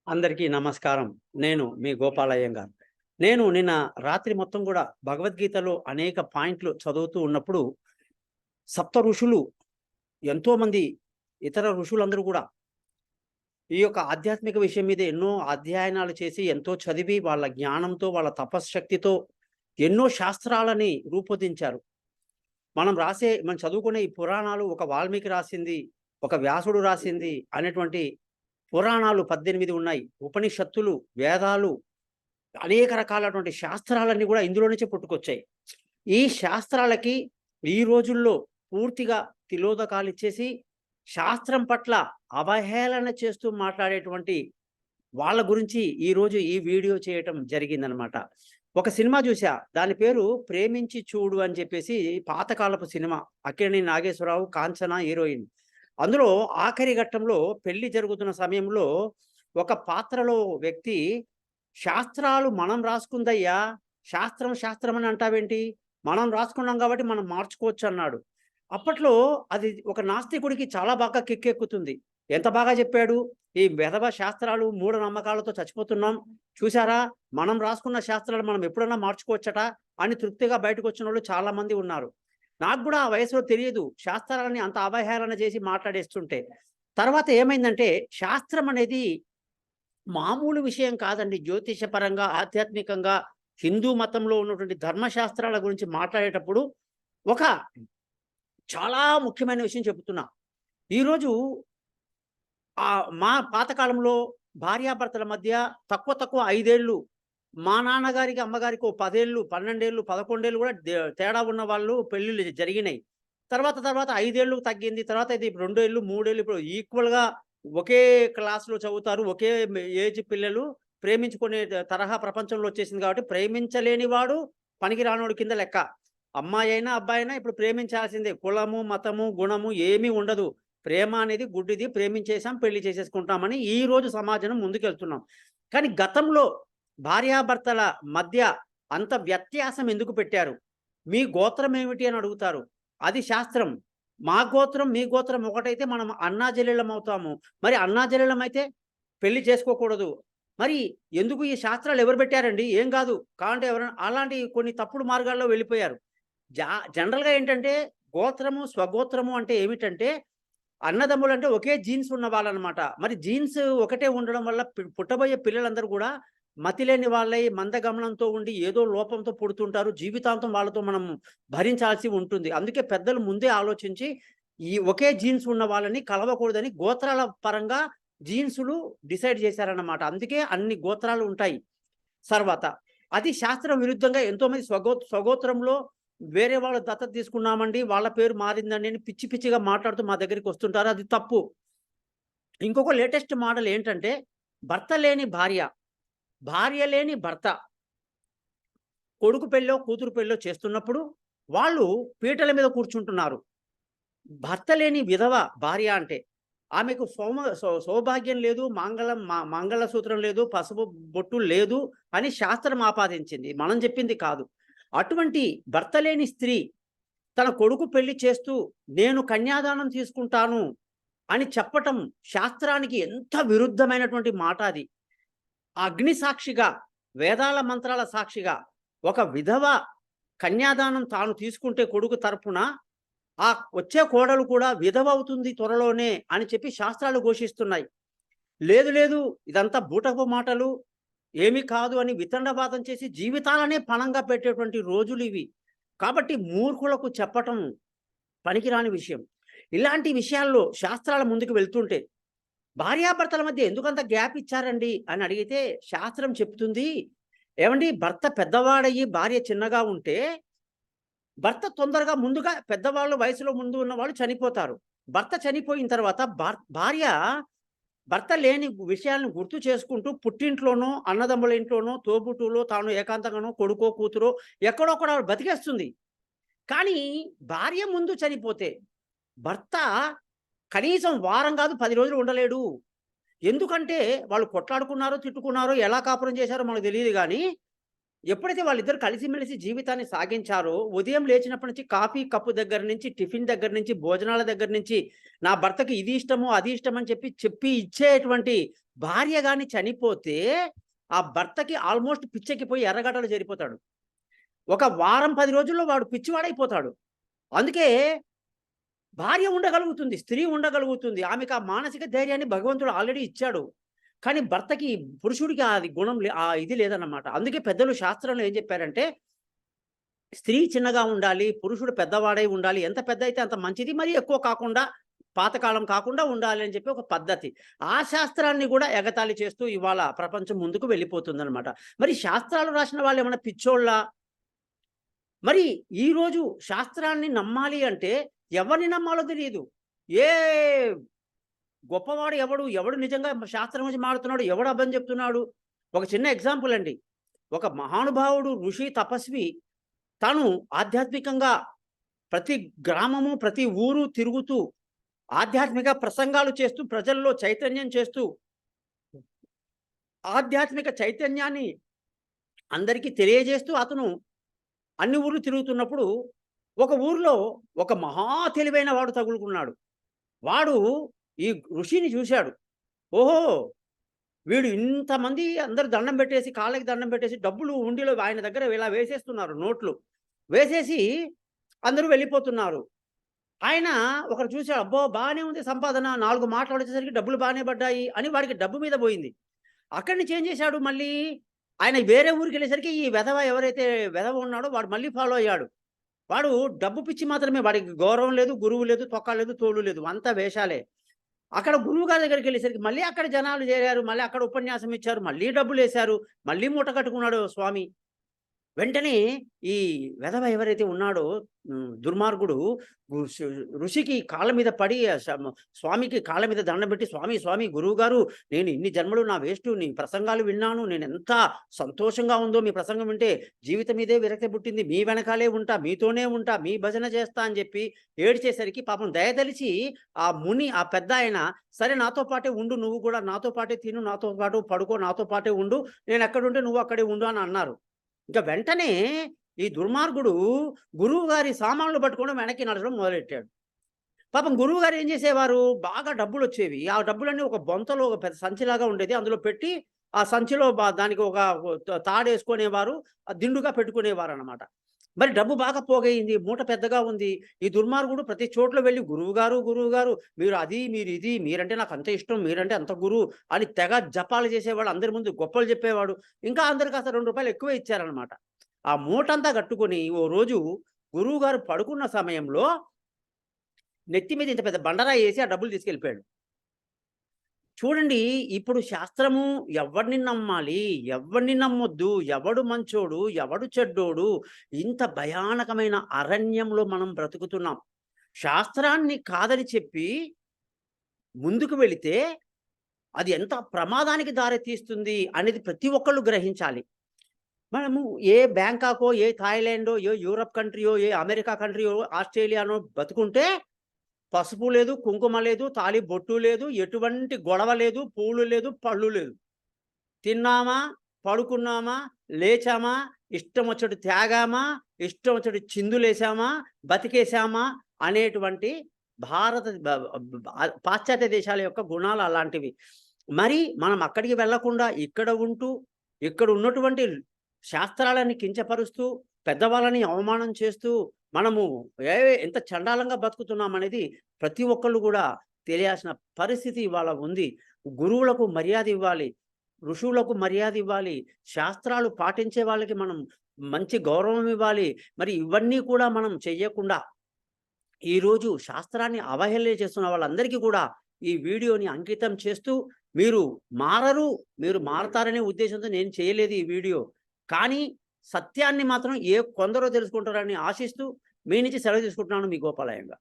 అందరికీ నమస్కారం. నేను మీ గోపాలయ్యంగార్. నేను నిన్న రాత్రి మొత్తం గూడా భగవద్గీతలో అనేక పాయింట్లు చదువుతూ ఉన్నప్పుడు, సప్త ఋషులు ఎంతోమంది ఇతర ఋషులందరూ గూడా ఈ యొక్క ఆధ్యాత్మిక విషయం మీద ఎన్నో అధ్యయనాలు చేసి, ఎంతో చదివి, వాళ్ళ జ్ఞానంతో, వాళ్ళ తపశ్శక్తితో ఎన్నో శాస్త్రాలని రూపొందించారు. మనం చదువుకునే ఈ పురాణాలు ఒక వాల్మీకి రాసింది, ఒక వ్యాసుడు రాసింది అనేటువంటి పురాణాలు 18 ఉన్నాయి. ఉపనిషత్తులు, వేదాలు, అనేక రకాలటువంటి శాస్త్రాలన్నీ గూడా ఇందులో నుంచే పుట్టుకొచ్చాయి. ఈ శాస్త్రాలకి ఈ రోజుల్లో పూర్తిగా తిలోదకాలిచ్చేసి, శాస్త్రం పట్ల అవహేళన చేస్తూ మాట్లాడేటువంటి వాళ్ళ గురించి ఈరోజు ఈ వీడియో చేయటం జరిగిందనమాట. ఒక సినిమా చూసా. దాని పేరు 'ప్రేమించి చూడు' అని చెప్పేసి, పాతకాలపు సినిమా. అక్కినేని నాగేశ్వరరావు, కాంచన హీరోయిన్. అందులో ఆఖరి ఘట్టంలో పెళ్లి జరుగుతున్న సమయంలో ఒక పాత్రలో వ్యక్తి, "శాస్త్రాలు మనం రాసుకుందయ్యా, శాస్త్రం శాస్త్రం అని అంటావేంటి? మనం రాసుకున్నాం కాబట్టి మనం మార్చుకోవచ్చు" అన్నాడు. అప్పట్లో అది ఒక నాస్తికుడికి చాలా బాగా కిక్కెక్కుతుంది. ఎంత బాగా చెప్పాడు! ఈ వెధవ శాస్త్రాలు, మూఢనమ్మకాలతో చచ్చిపోతున్నాం. చూసారా, మనం రాసుకున్న శాస్త్రాలు మనం ఎప్పుడన్నా మార్చుకోవచ్చట అని తృప్తిగా బయటకొచ్చినోళ్ళు చాలామంది ఉన్నారు. నాకు గూడా ఆ వయసులో తెలియదు. శాస్త్రాలని అంత అవహేళన చేసి మాట్లాడేస్తుంటే. తర్వాత ఏమైందంటే, శాస్త్రం అనేది మామూలు విషయం కాదండి. జ్యోతిషపరంగా, ఆధ్యాత్మికంగా, హిందూ మతంలో ఉన్నటువంటి ధర్మశాస్త్రాల గురించి మాట్లాడేటప్పుడు ఒక చాలా ముఖ్యమైన విషయం చెప్తున్నా. ఈరోజు మా పాతకాలంలో భార్యాభర్తల మధ్య తక్కువ 5 ఏళ్ళు, మా నాన్నగారికి, అమ్మగారికి ఓ 10 ఏళ్ళు, 12 ఏళ్ళు, 11 ఏళ్ళు కూడా తేడా ఉన్న వాళ్ళు పెళ్ళిళ్ళు జరిగినాయి. తర్వాత 5 ఏళ్ళు తగ్గింది. తర్వాత ఇది 2 ఏళ్ళు, 3 ఏళ్ళు, ఇప్పుడు ఈక్వల్‌గా ఒకే క్లాస్‌లో చదువుతారు. ఒకే ఏజ్ పిల్లలు ప్రేమించుకునే తరహా ప్రపంచంలో వచ్చేసింది కాబట్టి, ప్రేమించలేని వాడు పనికిరానోడు కింద లెక్క. అమ్మాయైనా, అబ్బాయైనా ఇప్పుడు ప్రేమించాల్సిందే. కులము, మతము, గుణము ఏమీ ఉండదు. ప్రేమ అనేది గుడ్డిది. ప్రేమించేసాం, పెళ్లి చేసేసుకుంటామని ఈరోజు సమాజం ముందుకెళ్తున్నాం. కానీ గతంలో భార్యాభర్తల మధ్య అంత వ్యత్యాసం ఎందుకు పెట్టారు? మీ గోత్రం ఏమిటి అని అడుగుతారు. అది శాస్త్రం. మా గోత్రం, మీ గోత్రం ఒకటైతే మనం అన్నాచెల్లెళ్ళమవుతాము. మరి అన్నాచెల్లెళ్ళమైతే పెళ్లి చేసుకోకూడదు. మరి ఎందుకు ఈ శాస్త్రాలు ఎవరు పెట్టారండి? ఏం గాదు. కావాలంటే ఎవరైనా అలాంటి కొన్ని తప్పుడు మార్గాల్లో వెళ్ళిపోయారు. జనరల్‌గా ఏంటంటే, గోత్రము, స్వగోత్రము అంటే ఏమిటంటే, అన్నదమ్ములంటే ఒకే జీన్స్ ఉన్న వాళ్ళనమాట. మరి జీన్స్ ఒకటే ఉండడం వల్ల పుట్టబోయే పిల్లలందరూ గూడా మతిలేని వాళ్ళై, మందగమనంతో ఉండి ఏదో లోపంతో పుడుతుంటారు. జీవితాంతం వాళ్ళతో మనం భరించాల్సి ఉంటుంది. అందుకే పెద్దలు ముందే ఆలోచించి, ఈ ఒకే జీన్స్ ఉన్న వాళ్ళని కలవకూడదని గోత్రాల పరంగా జీన్సులు డిసైడ్ చేశారన్నమాట. అందుకే అన్ని గోత్రాలు ఉంటాయి. తర్వాత అది శాస్త్రం విరుద్ధంగా ఎంతోమంది స్వగోత్రంలో వేరే వాళ్ళ దత్తత తీసుకున్నామండి, వాళ్ళ పేరు మారిందండి అని పిచ్చి పిచ్చిగా మాట్లాడుతూ మా దగ్గరికి వస్తుంటారు. అది తప్పు. ఇంకొక లేటెస్ట్ మోడల్ ఏంటంటే, భర్త లేని భార్య, భార్య లేని భర్త, కొడుకు పెళ్ళో, కూతురు పెళ్ళో చేస్తున్నప్పుడు వాళ్ళు పీటల మీద కూర్చుంటున్నారు. భర్త లేని విధవ భార్య అంటే, ఆమెకు సౌభాగ్యం లేదు, మంగళసూత్రం లేదు, పసుపు బొట్టు లేదు అని శాస్త్రం ఆపాదించింది. మనం చెప్పింది కాదు. అటువంటి భర్త లేని స్త్రీ తన కొడుకు పెళ్లి చేస్తూ, "నేను కన్యాదానం తీసుకుంటాను" అని చెప్పటం శాస్త్రానికి ఎంత విరుద్ధమైనటువంటి మాట అది. అగ్ని సాక్షిగా, వేదాల మంత్రాల సాక్షిగా ఒక విధవ కన్యాదానం తాను తీసుకుంటే కొడుకు తరపున, ఆ వచ్చే కోడలు కూడా విధవ అవుతుంది త్వరలోనే అని చెప్పి శాస్త్రాలు ఘోషిస్తున్నాయి. లేదు ఇదంతా బూటకపు మాటలు, ఏమి కాదు అని వితండవాదం చేసి జీవితాలనే పణంగా పెట్టేటువంటి రోజులివి. కాబట్టి మూర్ఖులకు చెప్పటం పనికిరాని విషయం. ఇలాంటి విషయాల్లో శాస్త్రాల ముందుకు వెళ్తుంటే, భార్యాభర్తల మధ్య ఎందుకంత గ్యాప్ ఇచ్చారండి అని అడిగితే శాస్త్రం చెప్తుంది, ఏవండీ, భర్త పెద్దవాడయ్యి భార్య చిన్నగా ఉంటే, భర్త తొందరగా ముందుగా పెద్దవాళ్ళు వయసులో ముందు ఉన్నవాళ్ళు చనిపోతారు. భర్త చనిపోయిన తర్వాత భార్య భర్త లేని విషయాలను గుర్తు చేసుకుంటూ పుట్టింట్లోనో, అన్నదమ్ముల ఇంట్లోనో, తోబుట్టువులో, తాను ఏకాంతంగానో, కొడుకో, కూతురో ఎక్కడో అక్కడ ఆవిడ బతికేస్తుంది. కానీ భార్య ముందు చనిపోతే భర్త కనీసం వారం కాదు 10 రోజులు ఉండలేడు. ఎందుకంటే వాళ్ళు కొట్లాడుకున్నారో, తిట్టుకున్నారో, ఎలా కాపురం చేశారో మనకు తెలీదు గానీ, ఎప్పుడైతే వాళ్ళిద్దరు కలిసిమెలిసి జీవితాన్ని సాగించారో, ఉదయం లేచినప్పటి నుంచి కాఫీ కప్పు దగ్గర నుంచి, టిఫిన్ దగ్గర నుంచి, భోజనాల దగ్గర నుంచి, నా భర్తకి ఇది ఇష్టము, అది ఇష్టం అని చెప్పి ఇచ్చేటువంటి భార్య గాని చనిపోతే, ఆ భర్తకి ఆల్మోస్ట్ పిచ్చెక్కిపోయి ఎర్రగడ్డలు చేరిపోతాడు. ఒక వారం 10 రోజుల్లో వాడు పిచ్చివాడైపోతాడు. అందుకే భార్య ఉండగలుగుతుంది, స్త్రీ ఉండగలుగుతుంది. ఆమెకు ఆ మానసిక ధైర్యాన్ని భగవంతుడు ఆల్రెడీ ఇచ్చాడు. కానీ భర్తకి, పురుషుడికి అది గుణం ఇది లేదన్నమాట. అందుకే పెద్దలు శాస్త్రంలో ఏం చెప్పారంటే, స్త్రీ చిన్నగా ఉండాలి, పురుషుడు పెద్దవాడై ఉండాలి. ఎంత పెద్ద అయితే అంత మంచిది. మరీ ఎక్కువ కాకుండా, పాతకాలం కాకుండా ఉండాలి అని చెప్పి ఒక పద్ధతి. ఆ శాస్త్రాన్ని కూడా ఎగతాళి చేస్తూ ఇవాళ ప్రపంచం ముందుకు వెళ్ళిపోతుందనమాట. మరి శాస్త్రాలు రాసిన వాళ్ళు ఏమన్నా పిచ్చోళ్ళా? మరి ఈరోజు శాస్త్రాన్ని నమ్మాలి అంటే ఎవరిని నమ్మాలో తెలియదు. ఏ గొప్పవాడు ఎవడు? ఎవడు నిజంగా శాస్త్రం గురించి మాట్లాడుతున్నాడు? ఎవడు అబద్ధం చెప్తున్నాడు? ఒక చిన్న ఎగ్జాంపుల్ అండి. ఒక మహానుభావుడు, ఋషి, తపస్వి తాను ఆధ్యాత్మికంగా ప్రతి గ్రామము, ప్రతి ఊరు తిరుగుతూ ఆధ్యాత్మిక ప్రసంగాలు చేస్తూ, ప్రజల్లో చైతన్యం చేస్తూ, ఆధ్యాత్మిక చైతన్యాన్ని అందరికీ తెలియజేస్తూ అతను అన్ని ఊర్లు తిరుగుతున్నప్పుడు, ఒక ఊర్లో ఒక మహా తెలివైన వాడు తగులుకున్నాడు. వాడు ఈ ఋషిని చూశాడు. ఓహో! వీడు ఇంతమంది అందరూ దండం పెట్టేసి, కాళ్ళకి దండం పెట్టేసి, డబ్బులు హుండీలో ఆయన దగ్గర ఇలా వేసేస్తున్నారు నోట్లు. వేసేసి అందరూ వెళ్ళిపోతున్నారు. ఆయన ఒకరు చూసాడు. అబ్బో! బానే ఉంది సంపాదన. 4 మాటలొచ్చేసరికి డబ్బులు బానే పడ్డాయి అని వాడికి డబ్బు మీద పోయింది. అక్కడి నుంచి ఏం చేశాడు మళ్ళీ, ఆయన వేరే ఊరికెళ్ళేసరికి ఈ వెధవ ఎవరైతే వెధవ ఉన్నాడో వాడు మళ్ళీ ఫాలో అయ్యాడు. వాడు డబ్బు పిచ్చి మాత్రమే. వాడికి గౌరవం లేదు, గురువు లేదు, తొక్క లేదు, తోలు లేదు. అంతా వేషాలే. అక్కడ గురువుగారి దగ్గరికెళ్ళేసరికి మళ్ళీ అక్కడ జనాలు చేరారు. మళ్ళీ అక్కడ ఉపన్యాసం ఇచ్చారు. మళ్ళీ డబ్బులేశారు. మళ్ళీ మూట కట్టుకున్నాడు స్వామి. వెంటనే ఈ వెధవ ఎవరైతే ఉన్నాడో దుర్మార్గుడు ఋషికి కాళ్ళ మీద పడి స్వామికి కాళ్ళ మీద దండం పెట్టి, స్వామి స్వామి గురువుగారు, నేను ఇన్ని జన్మలు నా వేస్టు, నీ ప్రసంగాలు విన్నాను, నేను ఎంత సంతోషంగా ఉందో మీ ప్రసంగం వింటే, జీవితం మీదే విరక్తి పుట్టింది, మీ వెనకాలే ఉంటా, మీతోనే ఉంటా, మీ భజన చేస్తా అని చెప్పి ఏడ్చేసరికి పాపం దయతలిచి ఆ ముని, ఆ పెద్ద ఆయన, సరే నాతో పాటే ఉండు, నువ్వు కూడా నాతో పాటే తిను, నాతో పాటు పడుకో, నాతో పాటే ఉండు, నేను ఎక్కడుంటే నువ్వు అక్కడే ఉండు అని అన్నారు. ఇంక వెంటనే ఈ దుర్మార్గుడు గురువుగారి సామాన్లు పట్టుకోవడం వెనక్కి నడచడం మొదలెట్టాడు. పాపం గురువుగారు ఏం చేసేవారు, బాగా డబ్బులొచ్చేవి. ఆ డబ్బులన్నీ ఒక బొంతలో ఒక పెద్ద సంచిలాగా ఉండేది. అందులో పెట్టి ఆ సంచిలో దానికి ఒక తాడేసుకునేవారు, దిండుగా పెట్టుకునేవారనమాట. మరి డబ్బు బాగా పోగయింది. మూట పెద్దగా ఉంది. ఈ దుర్మార్గుడు ప్రతి చోట్ల వెళ్లి గురువుగారు, గురువుగారు మీరు అది, మీరు ఇది, మీరంటే నాకు అంత ఇష్టం, మీరంటే అంత గురువు అని తెగ జపాలు చేసేవాడు. అందరి ముందు గొప్పలు చెప్పేవాడు. ఇంకా అందరికి కాస్త ₹2 ఎక్కువే ఇచ్చారనమాట. ఆ మూటంతా కట్టుకొని ఓ రోజు గురువుగారు పడుకున్న సమయంలో నెత్తి మీద ఇంత పెద్ద బండరాయి ఏసి ఆ డబ్బులు తీసుకెళ్ళిపోయాడు. చూడండి, ఇప్పుడు శాస్త్రము ఎవరిని నమ్మాలి, ఎవరిని నమ్మొద్దు, ఎవడు మంచోడు, ఎవడు చెడ్డోడు, ఇంత భయానకమైన అరణ్యంలో మనం బ్రతుకుతున్నాం. శాస్త్రాన్ని కాదని చెప్పి ముందుకు వెళితే అది ఎంత ప్రమాదానికి దారి తీస్తుంది అనేది ప్రతి ఒక్కళ్ళు గ్రహించాలి. మనము ఏ బ్యాంకాకో, ఏ థాయిలాండో, ఏ యూరప్ కంట్రీయో, ఏ అమెరికా కంట్రీయో, ఆస్ట్రేలియానో బతుకుంటే పసుపు లేదు, కుంకుమ లేదు, తాళి బొట్టు లేదు, ఎటువంటి గొడవ లేదు, పూలు లేదు, పళ్ళు లేదు. తిన్నామా, పడుకున్నామా, లేచామా, ఇష్టం వచ్చేట్టు త్యాగామా, ఇష్టం వచ్చేట్టు చిందులేసామా, బతికేసామా అనేటువంటి భారత పాశ్చాత్య దేశాల యొక్క గుణాలు అలాంటివి. మరి మనం అక్కడికి వెళ్ళకుండా ఇక్కడ ఉంటూ, ఇక్కడ ఉన్నటువంటి శాస్త్రాలని కించపరుస్తూ, పెద్దవాళ్ళని అవమానం చేస్తూ, మనము ఎంత చండాలంగా బతుకుతున్నామనేది ప్రతి ఒక్కళ్ళు కూడా తెలియాల్సిన పరిస్థితి ఇవాళ ఉంది. గురువులకు మర్యాద ఇవ్వాలి, ఋషువులకు మర్యాద ఇవ్వాలి, శాస్త్రాలు పాటించే వాళ్ళకి మనం మంచి గౌరవం ఇవ్వాలి. మరి ఇవన్నీ కూడా మనం చెయ్యకుండా ఈరోజు శాస్త్రాన్ని అవహేళన చేస్తున్న వాళ్ళందరికీ కూడా ఈ వీడియోని అంకితం చేస్తూ, మీరు మారరు, మీరు మారతారనే ఉద్దేశంతో నేను చేయలేదు ఈ వీడియో. కానీ సత్యాన్ని మాత్రం కొందరో తెలుసుకుంటారని ఆశిస్తూ మీ నుంచి సెలవు తీసుకుంటున్నాను. మీ గోపాలయ్య.